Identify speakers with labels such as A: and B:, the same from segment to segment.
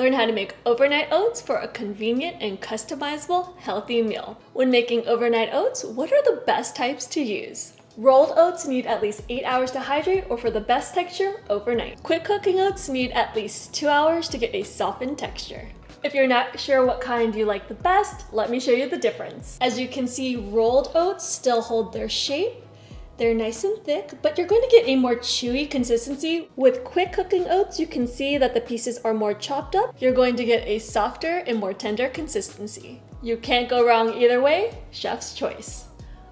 A: Learn how to make overnight oats for a convenient and customizable healthy meal. When making overnight oats, what are the best types to use? Rolled oats need at least 8 hours to hydrate, or for the best texture, overnight. Quick cooking oats need at least 2 hours to get a softened texture. If you're not sure what kind you like the best, let me show you the difference. As you can see, rolled oats still hold their shape. They're nice and thick, but you're going to get a more chewy consistency. With quick cooking oats, you can see that the pieces are more chopped up. You're going to get a softer and more tender consistency. You can't go wrong either way, chef's choice.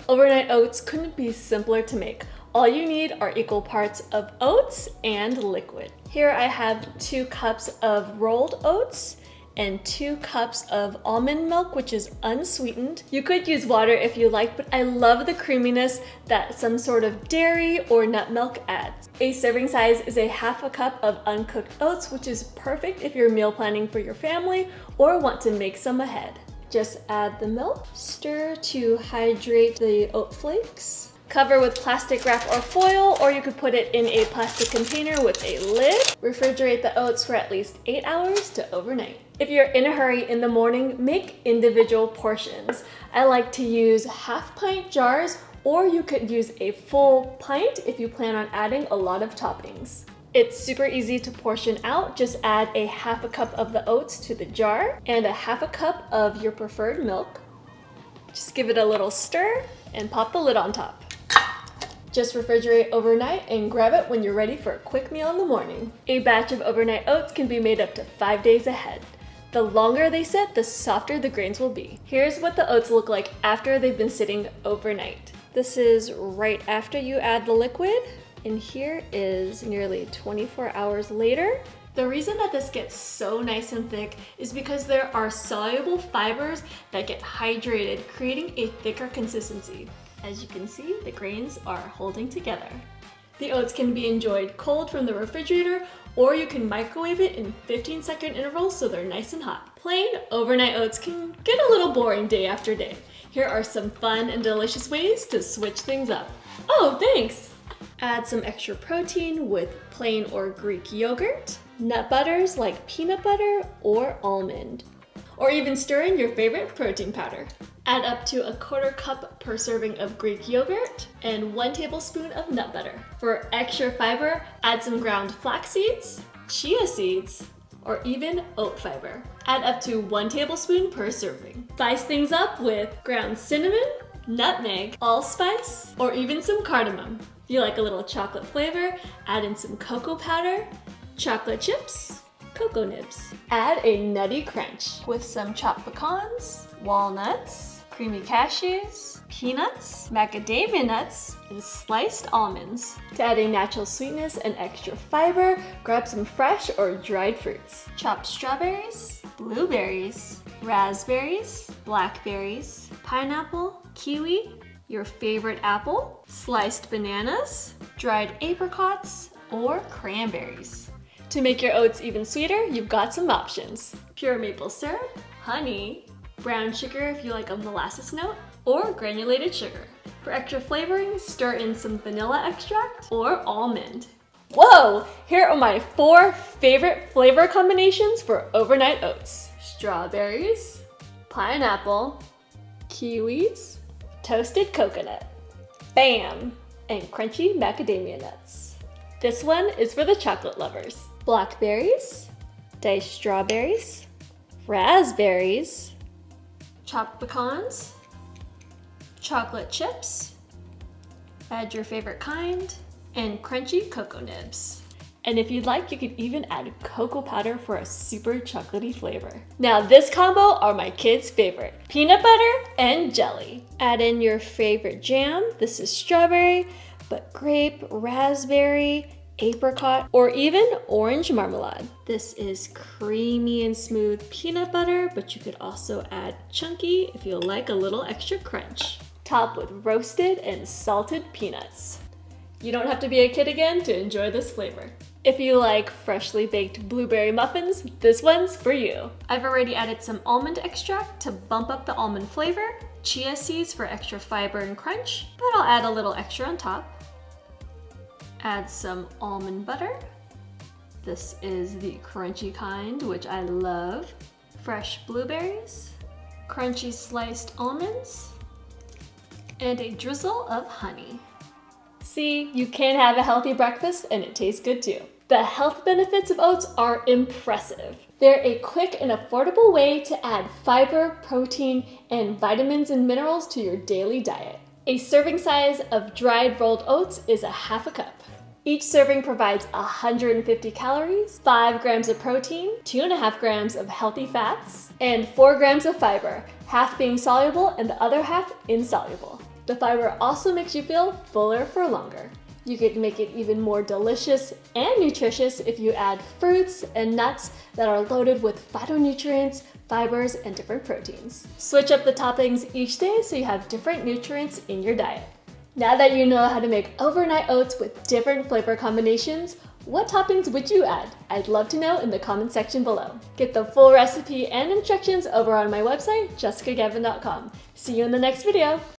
A: Overnight oats couldn't be simpler to make. All you need are equal parts of oats and liquid. Here I have 2 cups of rolled oats and 2 cups of almond milk, which is unsweetened. You could use water if you like, but I love the creaminess that some sort of dairy or nut milk adds. A serving size is a half a cup of uncooked oats, which is perfect if you're meal planning for your family or want to make some ahead. Just add the milk, stir to hydrate the oat flakes. Cover with plastic wrap or foil, or you could put it in a plastic container with a lid. Refrigerate the oats for at least 8 hours to overnight. If you're in a hurry in the morning, make individual portions. I like to use half-pint jars, or you could use a full pint if you plan on adding a lot of toppings. It's super easy to portion out. Just add a half a cup of the oats to the jar and a half a cup of your preferred milk. Just give it a little stir and pop the lid on top. Just refrigerate overnight and grab it when you're ready for a quick meal in the morning. A batch of overnight oats can be made up to 5 days ahead. The longer they sit, the softer the grains will be. Here's what the oats look like after they've been sitting overnight. This is right after you add the liquid, and here is nearly 24 hours later. The reason that this gets so nice and thick is because there are soluble fibers that get hydrated, creating a thicker consistency. As you can see, the grains are holding together. The oats can be enjoyed cold from the refrigerator, or you can microwave it in 15-second intervals so they're nice and hot. Plain overnight oats can get a little boring day after day. Here are some fun and delicious ways to switch things up. Oh, thanks! Add some extra protein with plain or Greek yogurt, nut butters like peanut butter or almond, or even stir in your favorite protein powder. Add up to 1/4 cup per serving of Greek yogurt and 1 tablespoon of nut butter. For extra fiber, add some ground flax seeds, chia seeds, or even oat fiber. Add up to 1 tablespoon per serving. Spice things up with ground cinnamon, nutmeg, allspice, or even some cardamom. If you like a little chocolate flavor, add in some cocoa powder, chocolate chips, cocoa nibs. Add a nutty crunch with some chopped pecans, walnuts, creamy cashews, peanuts, macadamia nuts, and sliced almonds. To add a natural sweetness and extra fiber, grab some fresh or dried fruits. Chopped strawberries, blueberries, raspberries, blackberries, pineapple, kiwi, your favorite apple, sliced bananas, dried apricots, or cranberries. To make your oats even sweeter, you've got some options. Pure maple syrup, honey, brown sugar if you like a molasses note, or granulated sugar. For extra flavoring, stir in some vanilla extract or almond. Whoa! Here are my 4 favorite flavor combinations for overnight oats. Strawberries, pineapple, kiwis, toasted coconut, bam, and crunchy macadamia nuts. This one is for the chocolate lovers. Blackberries, diced strawberries, raspberries, chopped pecans, chocolate chips, add your favorite kind, and crunchy cocoa nibs. And if you'd like, you could even add cocoa powder for a super chocolatey flavor. Now this combo are my kids' favorite, peanut butter and jelly. Add in your favorite jam. This is strawberry, but grape, raspberry, apricot, or even orange marmalade. This is creamy and smooth peanut butter, but you could also add chunky if you like a little extra crunch. Top with roasted and salted peanuts. You don't have to be a kid again to enjoy this flavor. If you like freshly baked blueberry muffins, this one's for you. I've already added some almond extract to bump up the almond flavor, chia seeds for extra fiber and crunch, but I'll add a little extra on top. Add some almond butter, This is the crunchy kind, which I love. Fresh blueberries, crunchy sliced almonds, and a drizzle of honey. See, you can have a healthy breakfast and it tastes good too. The health benefits of oats are impressive. They're a quick and affordable way to add fiber, protein, and vitamins and minerals to your daily diet. A serving size of dried rolled oats is a half a cup. Each serving provides 150 calories, 5 grams of protein, 2.5 grams of healthy fats, and 4 grams of fiber, half being soluble and the other half insoluble. The fiber also makes you feel fuller for longer. You can make it even more delicious and nutritious if you add fruits and nuts that are loaded with phytonutrients, fibers, and different proteins. Switch up the toppings each day so you have different nutrients in your diet. Now that you know how to make overnight oats with different flavor combinations, what toppings would you add? I'd love to know in the comment section below. Get the full recipe and instructions over on my website, jessicagavin.com. See you in the next video.